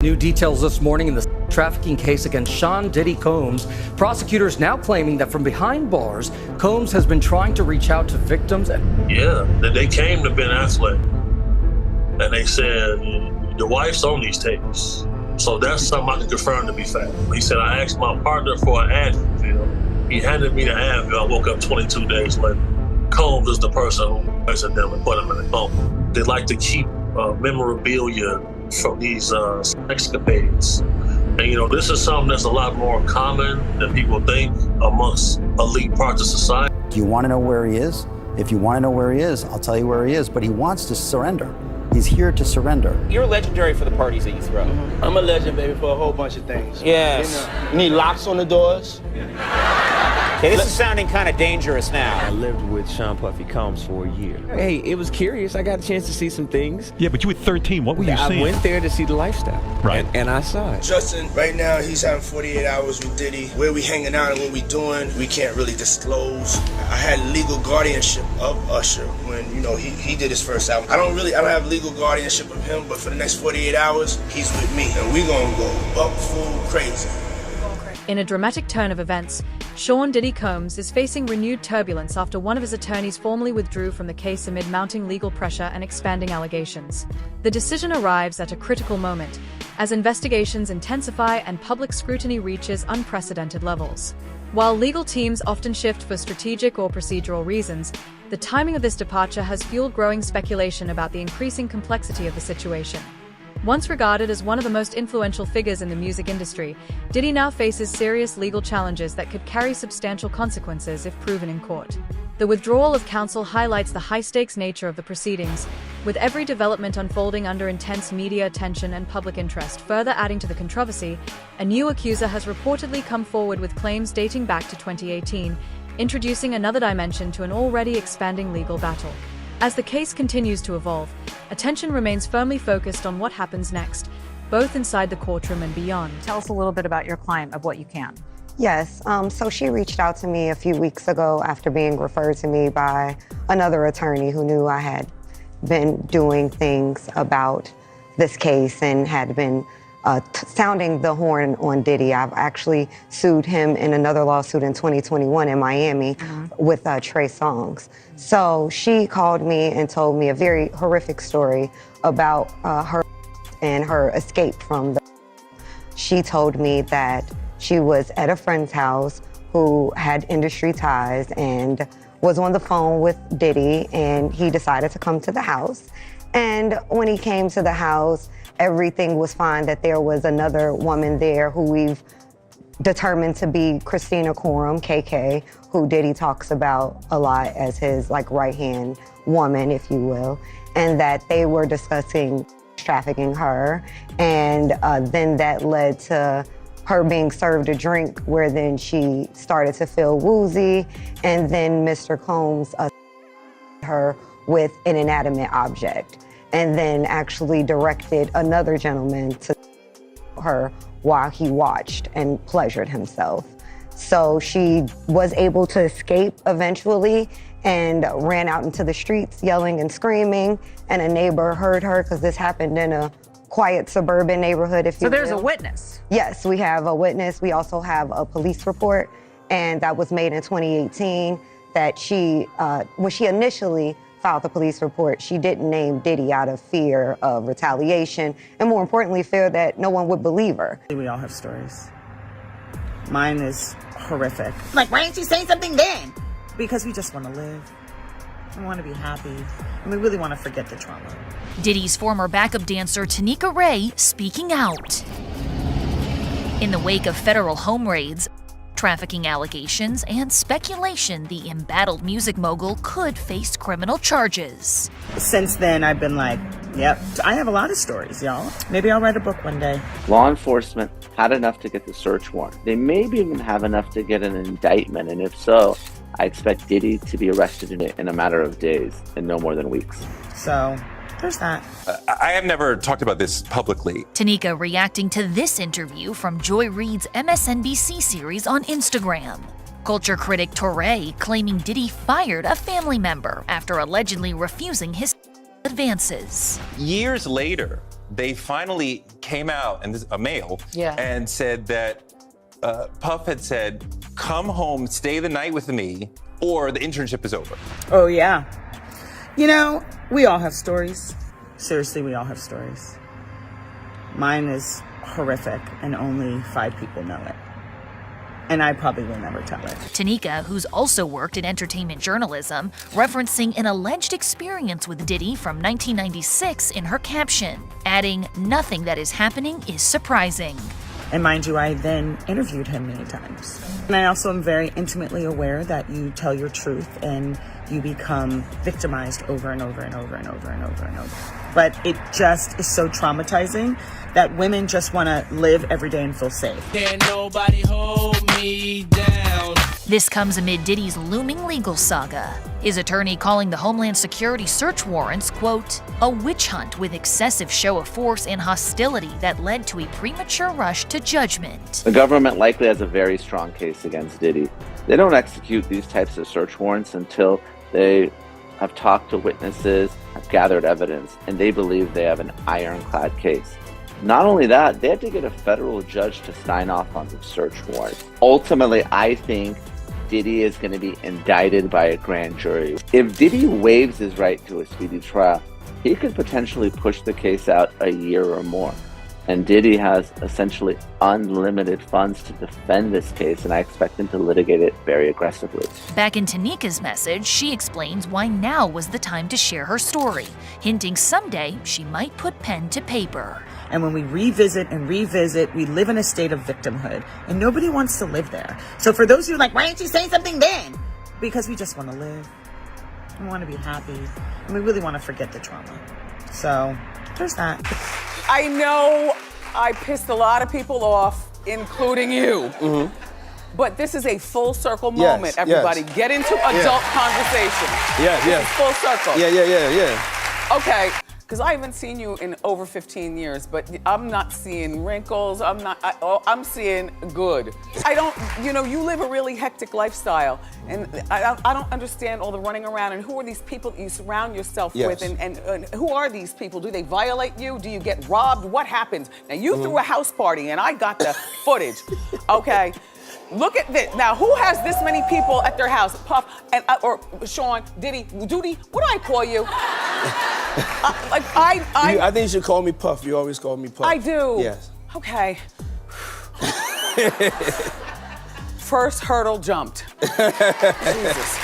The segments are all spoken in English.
New details this morning in the trafficking case against Sean Diddy Combs. Prosecutors now claiming that from behind bars, Combs has been trying to reach out to victims. Yeah, they came to Ben Affleck and they said, your wife's on these tapes. So that's something I can confirm to be fact. He said, I asked my partner for an Advil. He handed me the Advil. I woke up 22 days later. Combs is the person who poisoned them and put them in a coma. They like to keep memorabilia from these escapades. And, this is something that's a lot more common than people think amongst elite parts of society. Do you want to know where he is? If you want to know where he is, I'll tell you where he is, but he wants to surrender. He's here to surrender. You're legendary for the parties that you throw. I'm a legend, baby, for a whole bunch of things. Yes. You need locks on the doors. Okay, this is sounding kind of dangerous now. I lived with Sean Puffy Combs for a year. Hey, it was curious. I got a chance to see some things. Yeah, but you were 13. What were you seeing? I went there to see the lifestyle. Right. And I saw it. Justin, right now, he's having 48 hours with Diddy. Where we hanging out and what we doing, we can't really disclose. I had legal guardianship of Usher when, he did his first album. I don't have legal guardianship of him, but for the next 48 hours, he's with me. And we gonna go buck full crazy. In a dramatic turn of events, Sean Diddy Combs is facing renewed turbulence after one of his attorneys formally withdrew from the case amid mounting legal pressure and expanding allegations. The decision arrives at a critical moment, as investigations intensify and public scrutiny reaches unprecedented levels. While legal teams often shift for strategic or procedural reasons, the timing of this departure has fueled growing speculation about the increasing complexity of the situation. Once regarded as one of the most influential figures in the music industry, Diddy now faces serious legal challenges that could carry substantial consequences if proven in court. The withdrawal of counsel highlights the high-stakes nature of the proceedings, with every development unfolding under intense media attention and public interest. Further adding to the controversy, a new accuser has reportedly come forward with claims dating back to 2018, introducing another dimension to an already expanding legal battle. As the case continues to evolve, attention remains firmly focused on what happens next, both inside the courtroom and beyond. Tell us a little bit about your client, of what you can. Yes, so she reached out to me a few weeks ago after being referred to me by another attorney who knew I had been doing things about this case and had been sounding the horn on Diddy. I've actually sued him in another lawsuit in 2021 in Miami with Trey Songz. So she called me and told me a very horrific story about her and her escape from the. She told me that she was at a friend's house who had industry ties and was on the phone with Diddy, and he decided to come to the house. And when he came to the house, everything was fine, that there was another woman there who we've determined to be Christina Coram, KK, who Diddy talks about a lot as his right-hand woman, if you will, and that they were discussing trafficking her. And then that led to her being served a drink where then she started to feel woozy, and then Mr. Combs her with an inanimate object, and then actually directed another gentleman to her while he watched and pleasured himself. So she was able to escape eventually and ran out into the streets yelling and screaming, and a neighbor heard her because this happened in a quiet suburban neighborhood, if you will. So there's a witness? Yes, we have a witness. We also have a police report, and that was made in 2018, that she, when she initially filed the police report, she didn't name Diddy out of fear of retaliation, and more importantly, fear that no one would believe her. We all have stories. Mine is horrific. Why didn't you say something then? Because we just want to live. We want to be happy. And we really want to forget the trauma. Diddy's former backup dancer Tanika Ray speaking out. In the wake of federal home raids, trafficking allegations, and speculation the embattled music mogul could face criminal charges. Since then, I've been like, yep, I have a lot of stories, y'all. Maybe I'll write a book one day. Law enforcement had enough to get the search warrant. They maybe even have enough to get an indictment, and if so, I expect Diddy to be arrested in a matter of days and no more than weeks. So there's that. I have never talked about this publicly. Tanika reacting to this interview from Joy Reid's MSNBC series on Instagram. Culture critic Torre claiming Diddy fired a family member after allegedly refusing his advances. Years later, they finally came out, and this is a male, and said that Puff had said, come home, stay the night with me, or the internship is over. Oh, yeah. You know, we all have stories. Seriously, we all have stories. Mine is horrific, and only 5 people know it. And I probably will never tell it. Tanika, who's also worked in entertainment journalism, referencing an alleged experience with Diddy from 1996 in her caption, adding, nothing that is happening is surprising. And mind you, I then interviewed him many times. And I also am very intimately aware that you tell your truth and you become victimized over and over and over and over and over and over. But it just is so traumatizing that women just want to live every day and feel safe. Can't nobody hold me down. This comes amid Diddy's looming legal saga. His attorney calling the Homeland Security search warrants, quote, a witch hunt with excessive show of force and hostility that led to a premature rush to judgment. The government likely has a very strong case against Diddy. They don't execute these types of search warrants until they have talked to witnesses, have gathered evidence, and they believe they have an ironclad case. Not only that, they had to get a federal judge to sign off on the search warrant. Ultimately, I think Diddy is going to be indicted by a grand jury. If Diddy waives his right to a speedy trial, he could potentially push the case out a year or more. And Diddy has essentially unlimited funds to defend this case, and I expect him to litigate it very aggressively. Back in Tanika's message, she explains why now was the time to share her story, hinting someday she might put pen to paper. And when we revisit and revisit, we live in a state of victimhood, and nobody wants to live there. So for those of you like, why didn't you say something then? Because we just want to live. We want to be happy, and we really want to forget the trauma. So there's that. I know I pissed a lot of people off, including you. Mm-hmm. But this is a full circle moment, everybody. Yes. Get into adult conversation. Yes. Full circle. Yeah. Okay, because I haven't seen you in over 15 years, but I'm not seeing wrinkles. I'm seeing good. You live a really hectic lifestyle, and I don't understand all the running around, and who are these people that you surround yourself with, and who are these people? Do they violate you? Do you get robbed? What happens? Now, you threw a house party, and I got the footage, okay? Look at this. Now, who has this many people at their house? Puff, or Sean, Diddy, Doody, what do I call you? I think you should call me Puff. You always call me Puff. I do. Yes. Okay. First hurdle jumped. Jesus.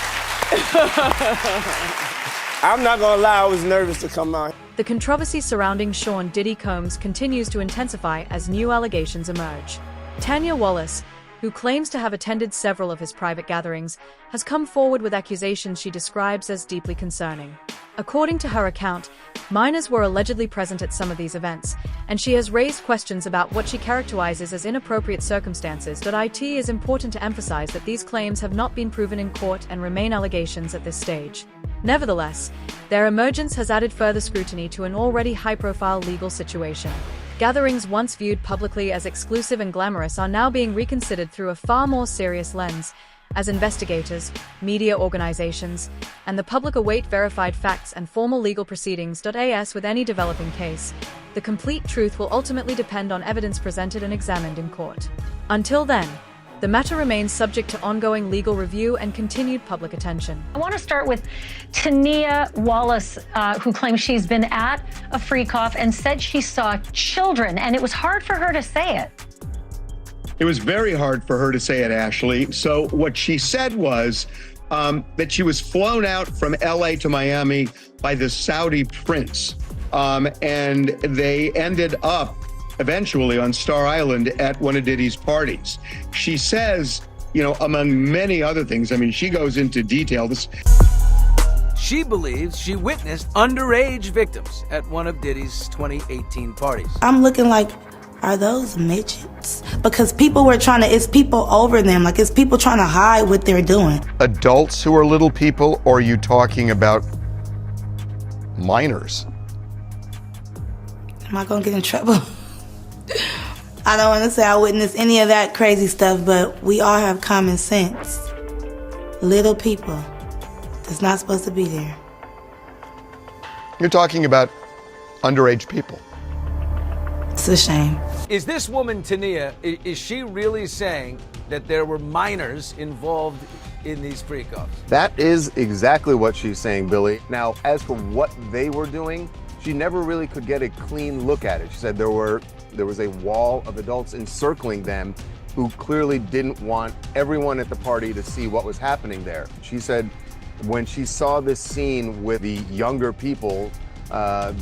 I'm not gonna lie, I was nervous to come out. The controversy surrounding Sean Diddy Combs continues to intensify as new allegations emerge. Tanya Wallace, who claims to have attended several of his private gatherings, has come forward with accusations she describes as deeply concerning. According to her account, minors were allegedly present at some of these events, and she has raised questions about what she characterizes as inappropriate circumstances. It is important to emphasize that these claims have not been proven in court and remain allegations at this stage. Nevertheless, their emergence has added further scrutiny to an already high-profile legal situation. Gatherings once viewed publicly as exclusive and glamorous are now being reconsidered through a far more serious lens, as investigators, media organizations, and the public await verified facts and formal legal proceedings. As with any developing case, the complete truth will ultimately depend on evidence presented and examined in court. Until then, the matter remains subject to ongoing legal review and continued public attention. I want to start with Tanya Wallace, who claims she's been at a freak off and said she saw children, and it was hard for her to say it. It was very hard for her to say it, Ashley. So what she said was that she was flown out from LA to Miami by the Saudi prince, and they ended up eventually on Star Island at one of Diddy's parties. She says, among many other things, she goes into detail. She believes she witnessed underage victims at one of Diddy's 2018 parties. I'm looking like, are those midgets? Because it's people over them, it's people trying to hide what they're doing. Adults who are little people, or are you talking about minors? Am I gonna get in trouble? I don't want to say I witnessed any of that crazy stuff, but we all have common sense. Little people that's not supposed to be there. You're talking about underage people. It's a shame. Is this woman, Tania, is she really saying that there were minors involved in these freak-offs? That is exactly what she's saying, Billy. Now, as for what they were doing, she never really could get a clean look at it. She said there was a wall of adults encircling them who clearly didn't want everyone at the party to see what was happening there. She said when she saw this scene with the younger people,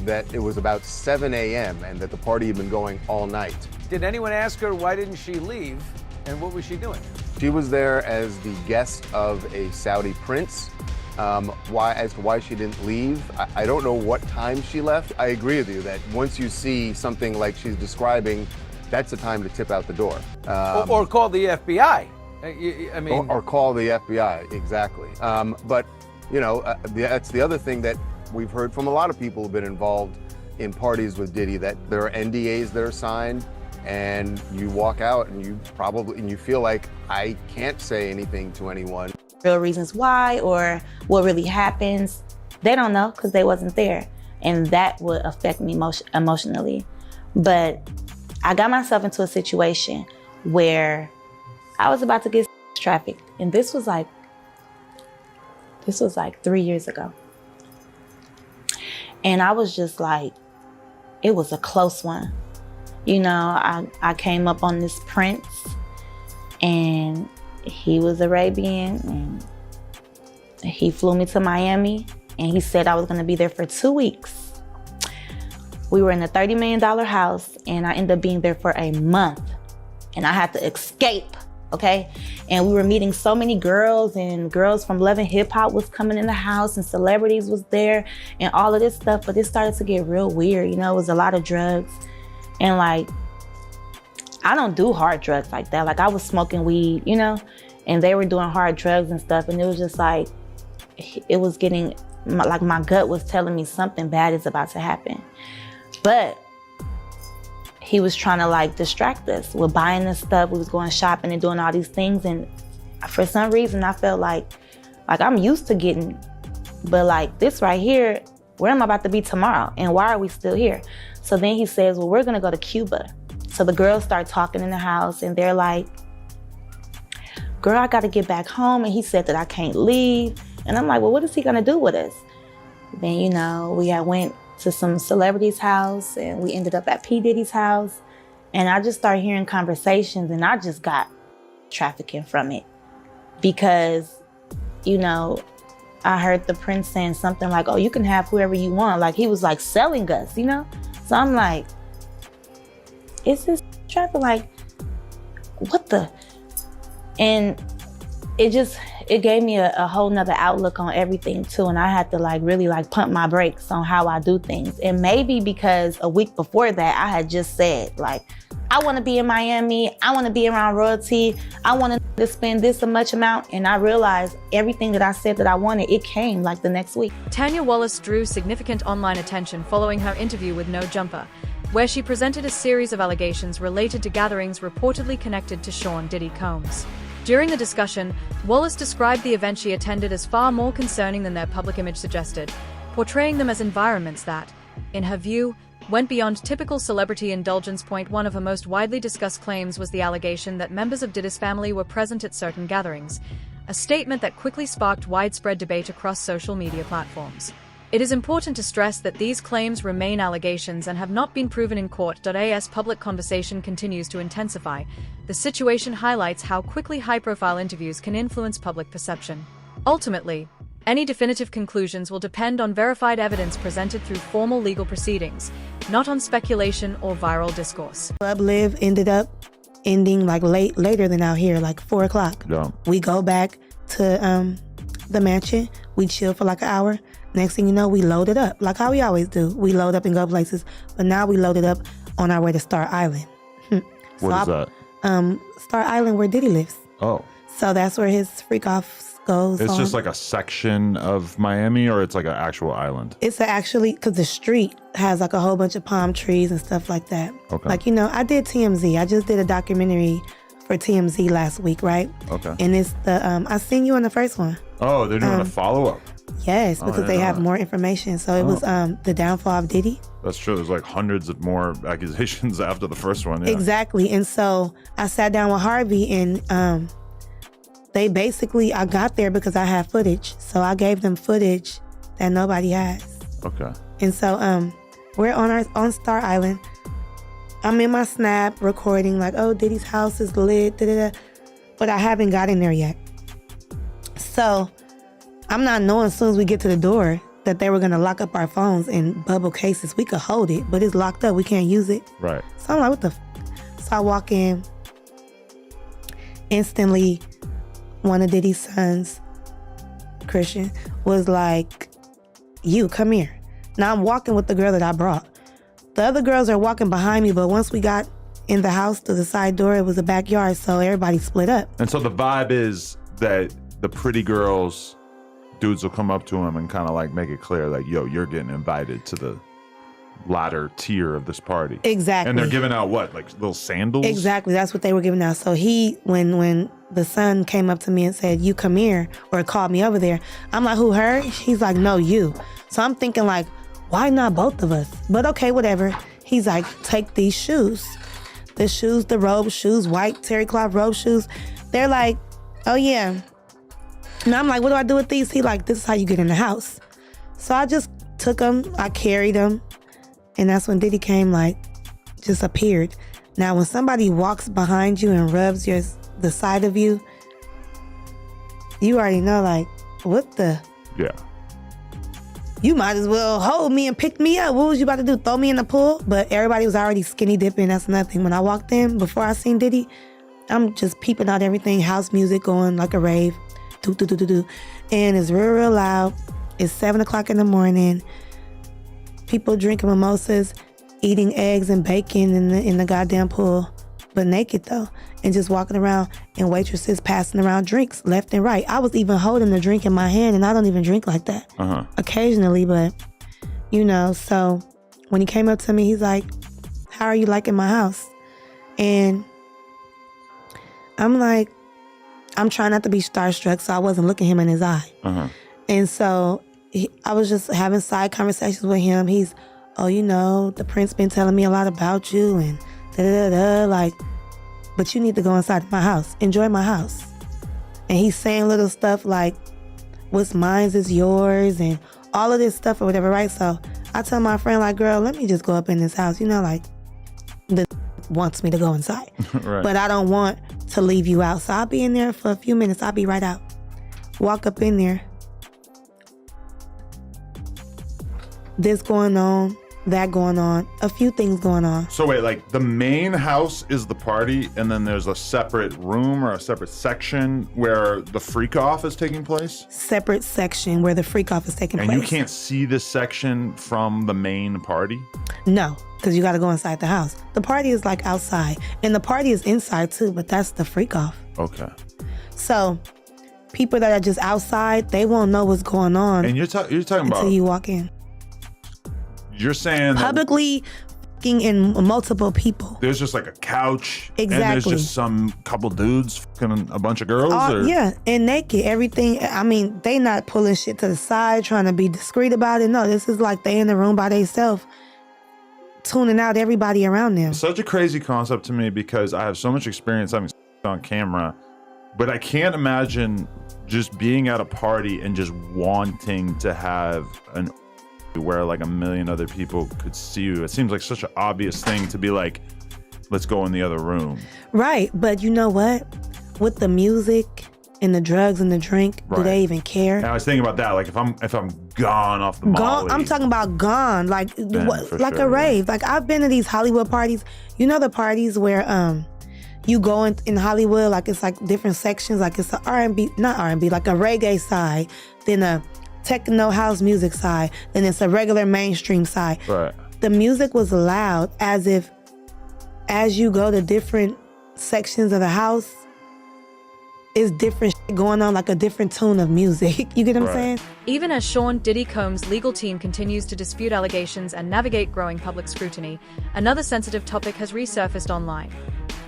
that it was about 7 a.m. and that the party had been going all night. Did anyone ask her why didn't she leave, and what was she doing? She was there as the guest of a Saudi prince. As to why she didn't leave, I don't know what time she left. I agree with you that once you see something like she's describing, that's the time to tip out the door. Or call the FBI. I mean, or call the FBI, exactly. But you know, that's the other thing that we've heard from a lot of people who've been involved in parties with Diddy, that there are NDAs that are signed, and you walk out and you feel like, I can't say anything to anyone. Real reasons why or what really happens, they don't know because they wasn't there. And that would affect me emotionally. But I got myself into a situation where I was about to get trafficked. And this was like 3 years ago. And I was just like, it was a close one. You know, I came up on this prince, and he was Arabian, and he flew me to Miami, and he said I was gonna be there for 2 weeks. We were in a $30 million house, and I ended up being there for a month, and I had to escape, okay? And we were meeting so many girls, and girls from Love and Hip Hop was coming in the house, and celebrities was there, and all of this stuff, but it started to get real weird, you know? It was a lot of drugs, and like, I don't do hard drugs like that. Like, I was smoking weed, you know? And they were doing hard drugs and stuff, and it was just like, it was getting, like my gut was telling me something bad is about to happen. But he was trying to like distract us with buying this stuff. We was going shopping and doing all these things, and for some reason I felt like I'm used to getting, but like this right here, where am I about to be tomorrow? And why are we still here? So then he says, well, we're gonna go to Cuba. So the girls start talking in the house, and they're like, girl, I gotta get back home. And he said that I can't leave. And I'm like, well, what is he gonna do with us? Then, you know, we had went to some celebrity's house, and we ended up at P. Diddy's house. And I just started hearing conversations, and I just got trafficking from it. Because, you know, I heard the prince saying something like, oh, you can have whoever you want. Like, he was like selling us, you know? So I'm like, is this trafficking? Like, what the? And it gave me a whole nother outlook on everything too. And I had to like really like pump my brakes on how I do things. And maybe because a week before that, I had just said like, I want to be in Miami. I want to be around royalty. I want to spend this much amount. And I realized everything that I said that I wanted, it came like the next week. Tanya Wallace drew significant online attention following her interview with No Jumper, where she presented a series of allegations related to gatherings reportedly connected to Sean Diddy Combs. During the discussion, Wallace described the event she attended as far more concerning than their public image suggested, portraying them as environments that, in her view, went beyond typical celebrity indulgence. One of her most widely discussed claims was the allegation that members of Diddy's family were present at certain gatherings, a statement that quickly sparked widespread debate across social media platforms. It is important to stress that these claims remain allegations and have not been proven in court. As public conversation continues to intensify, the situation highlights how quickly high-profile interviews can influence public perception. Ultimately, any definitive conclusions will depend on verified evidence presented through formal legal proceedings, not on speculation or viral discourse. Club Live ended up ending like later than out here, like 4 o'clock. Yeah. We go back to the mansion, we chill for like an hour. Next thing you know, we load it up, like how we always do. We load up and go places, but now we load it up on our way to Star Island. What is that? Star Island, where Diddy lives. Oh. So that's where his freak off goes. It's just like a section of Miami, or it's like an actual island? It's actually, because the street has like a whole bunch of palm trees and stuff like that. Okay. Like, you know, I did TMZ. I just did a documentary for TMZ last week, right? Okay. And it's the, I seen you on the first one. Oh, they're doing a follow-up? Yes, because they have more information. So it was the downfall of Diddy. That's true. There's like hundreds of more accusations after the first one. Yeah. Exactly. And so I sat down with Harvey and they basically, I got there because I had footage. So I gave them footage that nobody has. Okay. And so we're on Star Island. I'm in my Snap recording like, oh, Diddy's house is lit, da-da-da. But I haven't got in there yet. So I'm not knowing as soon as we get to the door that they were going to lock up our phones in bubble cases. We could hold it, but it's locked up. We can't use it. Right. So I'm like, what the So I walk in. Instantly, one of Diddy's sons, Christian, was like, you, come here. Now I'm walking with the girl that I brought. The other girls are walking behind me, but once we got in the house to the side door, it was a backyard, so everybody split up. And so the vibe is that the pretty girls, dudes will come up to him and kind of like make it clear, like, yo, you're getting invited to the latter tier of this party. Exactly. And they're giving out what, like little sandals? Exactly, that's what they were giving out. So when the son came up to me and said, you come here, or called me over there, I'm like, who, her? He's like, no, you. So I'm thinking like, why not both of us? But okay, whatever. He's like, take these shoes. The shoes, the robe shoes, white terry cloth robe shoes. They're like, oh yeah. And I'm like, what do I do with these? He like, this is how you get in the house. So I just took them, I carried them. And that's when Diddy came, like, just appeared. Now, when somebody walks behind you and rubs the side of you, you already know, like, what the? Yeah. You might as well hold me and pick me up. What was you about to do? Throw me in the pool? But everybody was already skinny dipping. That's nothing. When I walked in, before I seen Diddy, I'm just peeping out everything. House music going like a rave. Do, do, do, do, do. And it's real, real loud. It's 7 o'clock in the morning. People drinking mimosas, eating eggs and bacon in the goddamn pool. But naked though. And just walking around, and waitresses passing around drinks left and right. I was even holding the drink in my hand, and I don't even drink like that. Occasionally, but you know, so when he came up to me, he's like, how are you liking my house? And I'm like, I'm trying not to be starstruck, so I wasn't looking him in his eye. And so I was just having side conversations with him. He's, oh, you know, the prince been telling me a lot about you and da-da-da-da, like, but you need to go inside my house. Enjoy my house. And he's saying little stuff like, what's mine is yours and all of this stuff or whatever, right? So I tell my friend, like, girl, let me just go up in this house. You know, like, the wants me to go inside. Right. But I don't want to leave you out. So I'll be in there for a few minutes. I'll be right out. Walk up in there. This going on, that going on, a few things going on. So wait, like the main house is the party, and then there's a separate room or a separate section where the freak off is taking place? Separate section where the freak off is taking place. And you can't see this section from the main party? No, because you got to go inside the house. The party is like outside, and the party is inside too, but that's the freak off. Okay. So people that are just outside, they won't know what's going on. And you're talking about until you walk in. You're saying publicly fucking in multiple people. There's just like a couch. Exactly. And there's just some couple dudes fucking a bunch of girls? Yeah, and naked, everything. I mean, they not pulling shit to the side, trying to be discreet about it. No, this is like they in the room by themselves, tuning out everybody around them. Such a crazy concept to me because I have so much experience having on camera, but I can't imagine just being at a party and just wanting to have an where like a million other people could see you. It seems like such an obvious thing to be like, let's go in the other room. Right, but you know what? With the music and the drugs and the drink, do they even care? And I was thinking about that. Like if I'm gone off the Molly. I'm talking about gone, like like sure, a rave. Like I've been to these Hollywood parties. You know the parties where you go in Hollywood, like it's like different sections, like it's a R&B, not R&B, like a reggae side, then a techno house music side, then it's a regular mainstream side. Right. The music was loud as if as you go to different sections of the house, it's different shit going on, like a different tune of music. You get what I'm saying? Even as Sean Diddy Combs' legal team continues to dispute allegations and navigate growing public scrutiny, another sensitive topic has resurfaced online.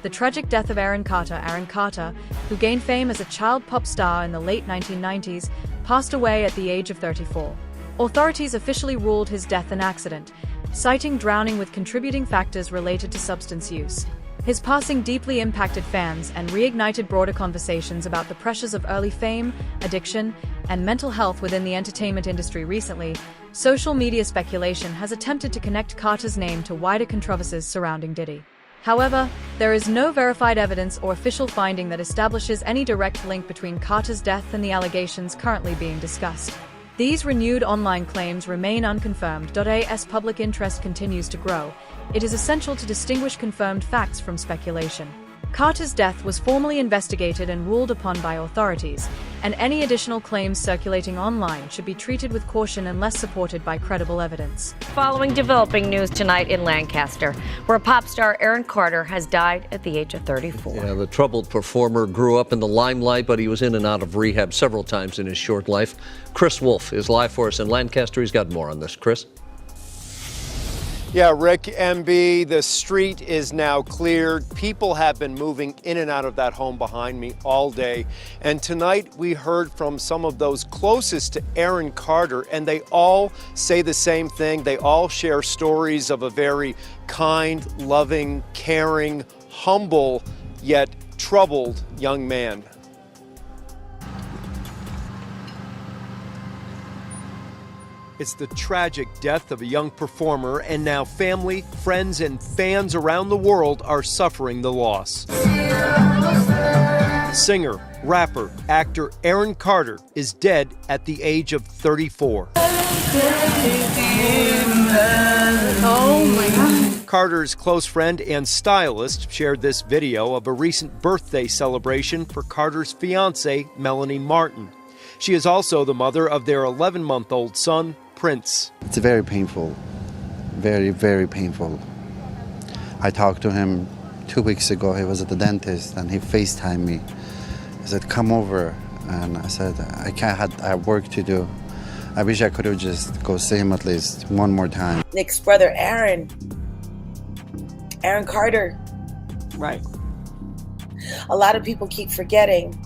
The tragic death of Aaron Carter, who gained fame as a child pop star in the late 1990s, passed away at the age of 34. Authorities officially ruled his death an accident, citing drowning with contributing factors related to substance use. His passing deeply impacted fans and reignited broader conversations about the pressures of early fame, addiction, and mental health within the entertainment industry. Recently, social media speculation has attempted to connect Carter's name to wider controversies surrounding Diddy. However, there is no verified evidence or official finding that establishes any direct link between Carter's death and the allegations currently being discussed. These renewed online claims remain unconfirmed. As public interest continues to grow, it is essential to distinguish confirmed facts from speculation. Carter's death was formally investigated and ruled upon by authorities, and any additional claims circulating online should be treated with caution unless supported by credible evidence. Following developing news tonight in Lancaster, where pop star Aaron Carter has died at the age of 34. Yeah, the troubled performer grew up in the limelight, but he was in and out of rehab several times in his short life. Chris Wolf is live for us in Lancaster. He's got more on this. Chris? Yeah, Rick, MB, the street is now cleared. People have been moving in and out of that home behind me all day. And tonight we heard from some of those closest to Aaron Carter, and they all say the same thing. They all share stories of a very kind, loving, caring, humble, yet troubled young man. It's the tragic death of a young performer, and now family, friends, and fans around the world are suffering the loss. Singer, rapper, actor Aaron Carter is dead at the age of 34. Oh my God. Carter's close friend and stylist shared this video of a recent birthday celebration for Carter's fiancée, Melanie Martin. She is also the mother of their 11-month-old son, Prince. It's very painful, very, very painful. I talked to him 2 weeks ago. He was at the dentist and he FaceTimed me. He said, come over. And I said, I have work to do. I wish I could have just go see him at least one more time. Nick's brother, Aaron Carter. Right. A lot of people keep forgetting.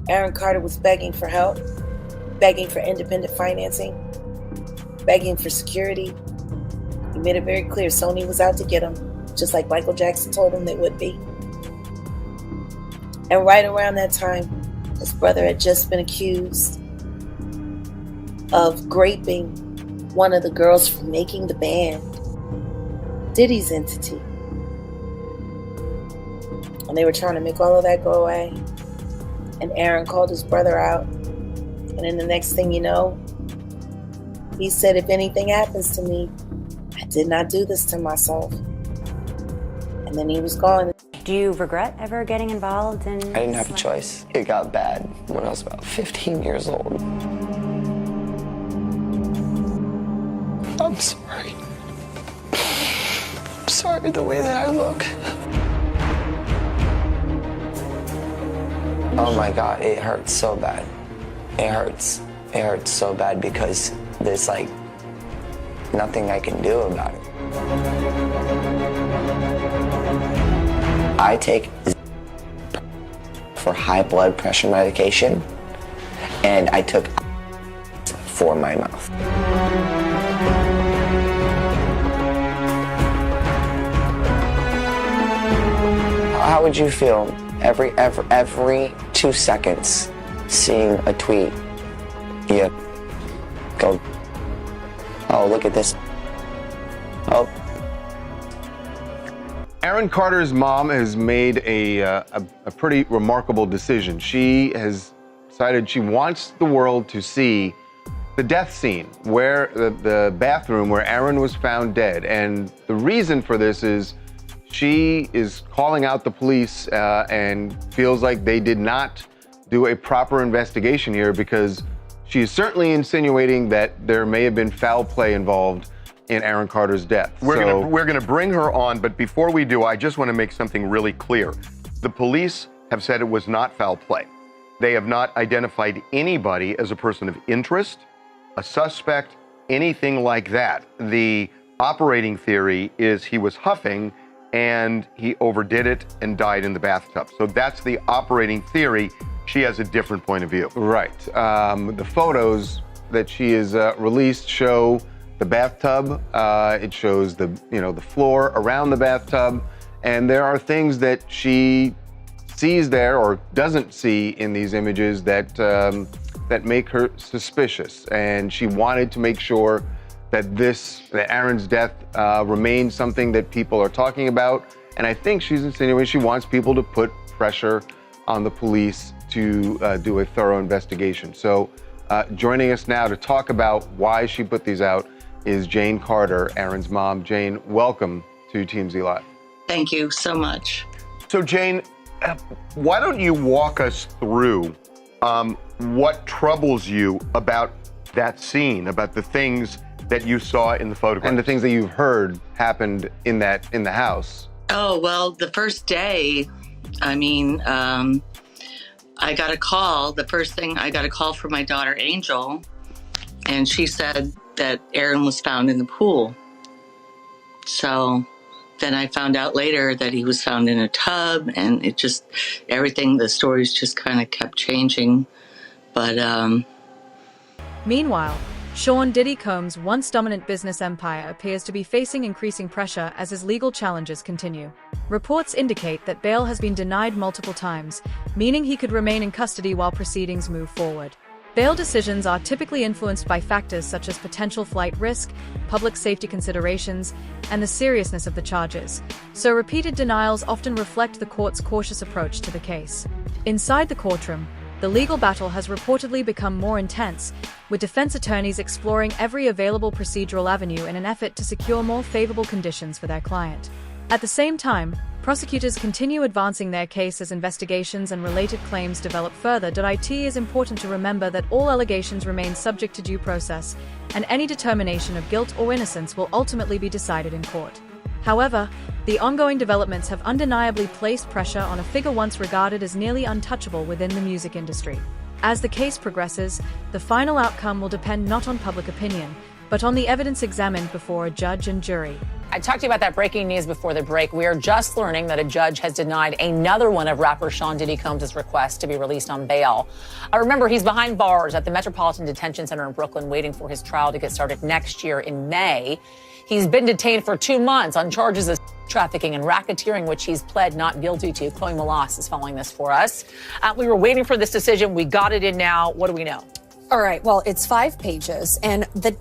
Aaron Carter was begging for help, begging for independent financing, begging for security. He made it very clear Sony was out to get him, just like Michael Jackson told him they would be. And right around that time, his brother had just been accused of graping one of the girls from making the band, Diddy's entity. And they were trying to make all of that go away. And Aaron called his brother out. And then the next thing you know, he said, if anything happens to me, I did not do this to myself. And then he was gone. Do you regret ever getting involved in? I didn't have a choice. It got bad when I was about 15 years old. I'm sorry. I'm sorry the way that I look. Oh my God, it hurts so bad. It hurts. It hurts so bad because there's like nothing I can do about it. I take for high blood pressure medication, and I took for my mouth. How would you feel every 2 seconds seeing a tweet? You go, oh, look at this. Oh. Aaron Carter's mom has made a pretty remarkable decision. She has decided she wants the world to see the death scene, where the bathroom where Aaron was found dead. And the reason for this is she is calling out the police and feels like they did not do a proper investigation here, because she is certainly insinuating that there may have been foul play involved in Aaron Carter's death. We're gonna bring her on, but before we do, I just want to make something really clear. The police have said it was not foul play. They have not identified anybody as a person of interest, a suspect, anything like that. The operating theory is he was huffing and he overdid it and died in the bathtub. So that's the operating theory. she has a different point of view. Right. The photos that she has released show the bathtub. It shows the floor around the bathtub, and there are things that she sees there or doesn't see in these images that that make her suspicious. And she wanted to make sure that Aaron's death remains something that people are talking about. And I think she's insinuating she wants people to put pressure on the police to do a thorough investigation. So joining us now to talk about why she put these out is Jane Carter, Aaron's mom. Jane, welcome to TMZ Live. Thank you so much. So Jane, why don't you walk us through what troubles you about that scene, about the things that you saw in the photograph? And the things that you've heard happened in the house. Oh, well, the first day, I got a call. The first thing, I got a call from my daughter, Angel, and she said that Aaron was found in the pool. So then I found out later that he was found in a tub, and the stories just kind of kept changing. But Meanwhile, Sean Diddy Combs' once dominant business empire appears to be facing increasing pressure as his legal challenges continue. Reports indicate that bail has been denied multiple times, meaning he could remain in custody while proceedings move forward. Bail decisions are typically influenced by factors such as potential flight risk, public safety considerations, and the seriousness of the charges, so repeated denials often reflect the court's cautious approach to the case. Inside the courtroom, the legal battle has reportedly become more intense, with defense attorneys exploring every available procedural avenue in an effort to secure more favorable conditions for their client. At the same time, prosecutors continue advancing their case as investigations and related claims develop further. It is important to remember that all allegations remain subject to due process, and any determination of guilt or innocence will ultimately be decided in court. However, the ongoing developments have undeniably placed pressure on a figure once regarded as nearly untouchable within the music industry. As the case progresses, the final outcome will depend not on public opinion, but on the evidence examined before a judge and jury. I talked to you about that breaking news before the break. We are just learning that a judge has denied another one of rapper Sean Diddy Combs' requests to be released on bail. Remember, he's behind bars at the Metropolitan Detention Center in Brooklyn, waiting for his trial to get started next year in May. He's been detained for 2 months on charges of trafficking and racketeering, which he's pled not guilty to. Chloe Malas is following this for us. We were waiting for this decision. We got it in now. What do we know? All right. Well, it's 5 pages, and the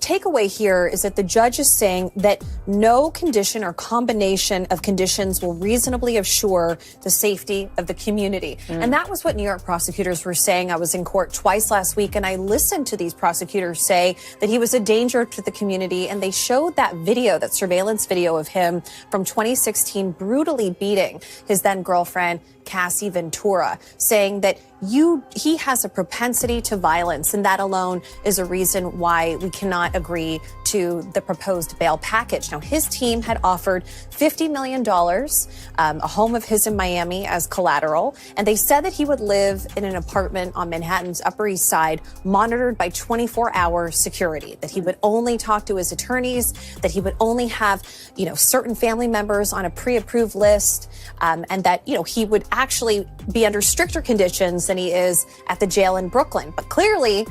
takeaway here is that the judge is saying that no condition or combination of conditions will reasonably assure the safety of the community. And that was what New York prosecutors were saying. I was in court twice last week, and I listened to these prosecutors say that he was a danger to the community. And they showed that video, that surveillance video of him from 2016, brutally beating his then girlfriend, Cassie Ventura, saying that he has a propensity to violence, and that alone is a reason why we cannot agree to the proposed bail package. Now, his team had offered $50 million, a home of his in Miami as collateral, and they said that he would live in an apartment on Manhattan's Upper East Side, monitored by 24-hour security, that he would only talk to his attorneys, that he would only have, certain family members on a pre-approved list, and that, he would actually be under stricter conditions than he is at the jail in Brooklyn. But clearly,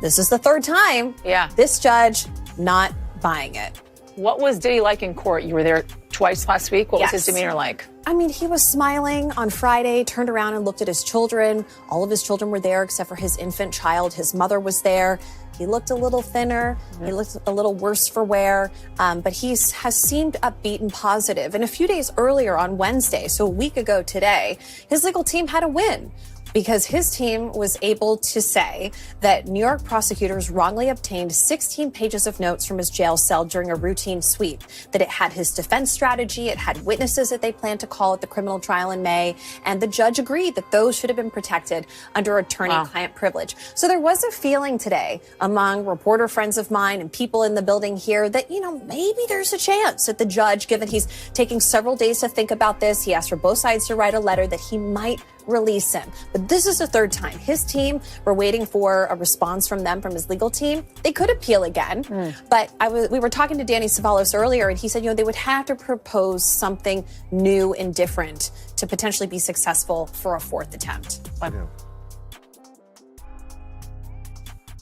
this is the third time. Yeah. This judge not buying it. What was Diddy like in court? You were there twice last week. What was his demeanor like? He was smiling on Friday, turned around and looked at his children. All of his children were there except for his infant child. His mother was there. He looked a little thinner. He looked a little worse for wear, but he has seemed upbeat and positive. And a few days earlier on Wednesday, so a week ago today, his legal team had a win, because his team was able to say that New York prosecutors wrongly obtained 16 pages of notes from his jail cell during a routine sweep, that it had his defense strategy, it had witnesses that they planned to call at the criminal trial in May, and the judge agreed that those should have been protected under attorney-client privilege. So there was a feeling today among reporter friends of mine and people in the building here that, maybe there's a chance that the judge, given he's taking several days to think about this, he asked for both sides to write a letter, that he might release him. But this is the third time. His team were waiting for a response from them, from his legal team. They could appeal again. But we were talking to Danny Savalos earlier, and he said, they would have to propose something new and different to potentially be successful for a fourth attempt.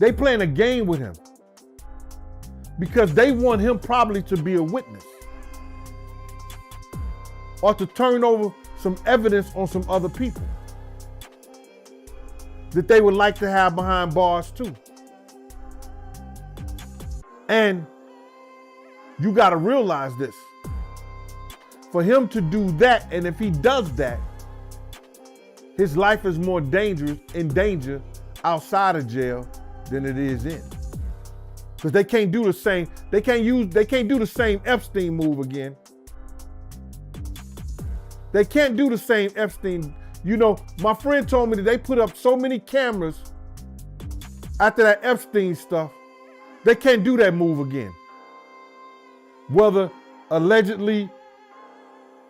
They playing a game with him because they want him probably to be a witness or to turn over some evidence on some other people that they would like to have behind bars too. And you got to realize this. For him to do that, and if he does that, his life is more in danger outside of jail than it is in. Because they can't do the same, they can't do the same Epstein move again. They can't do the same Epstein. You know, my friend told me that they put up so many cameras after that Epstein stuff, they can't do that move again. Whether allegedly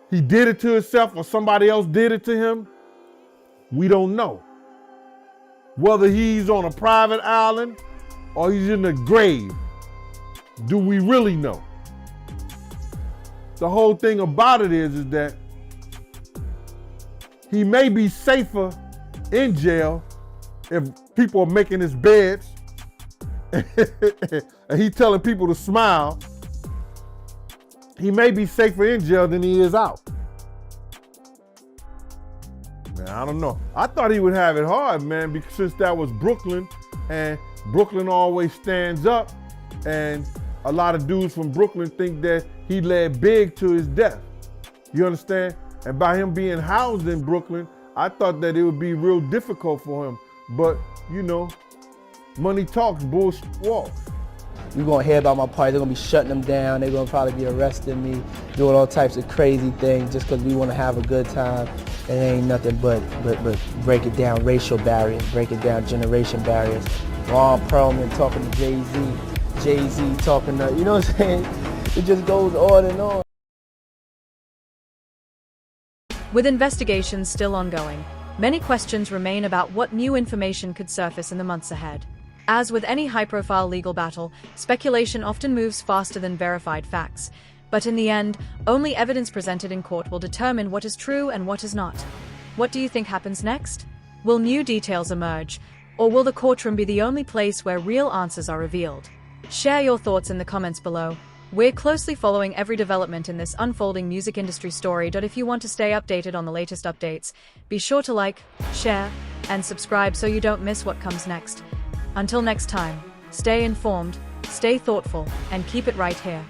he did it to himself or somebody else did it to him, we don't know. Whether he's on a private island or he's in the grave, do we really know? The whole thing about it is that he may be safer in jail if people are making his beds and he telling people to smile. He may be safer in jail than he is out. Man, I don't know. I thought he would have it hard, man, because since that was Brooklyn, and Brooklyn always stands up, and a lot of dudes from Brooklyn think that he led Big to his death. You understand? And by him being housed in Brooklyn, I thought that it would be real difficult for him. But, you know, money talks, bullshit walks. You're gonna hear about my party, they're gonna be shutting them down, they're gonna probably be arresting me, doing all types of crazy things just because we wanna have a good time. It ain't nothing but break it down racial barriers, break it down generation barriers. Ron Perlman talking to Jay-Z, Jay-Z talking to, you know what I'm saying? It just goes on and on. With investigations still ongoing, many questions remain about what new information could surface in the months ahead. As with any high-profile legal battle, speculation often moves faster than verified facts. But in the end, only evidence presented in court will determine what is true and what is not. What do you think happens next? Will new details emerge? Or will the courtroom be the only place where real answers are revealed? Share your thoughts in the comments below. We're closely following every development in this unfolding music industry story. If you want to stay updated on the latest updates, be sure to like, share, and subscribe so you don't miss what comes next. Until next time, stay informed, stay thoughtful, and keep it right here.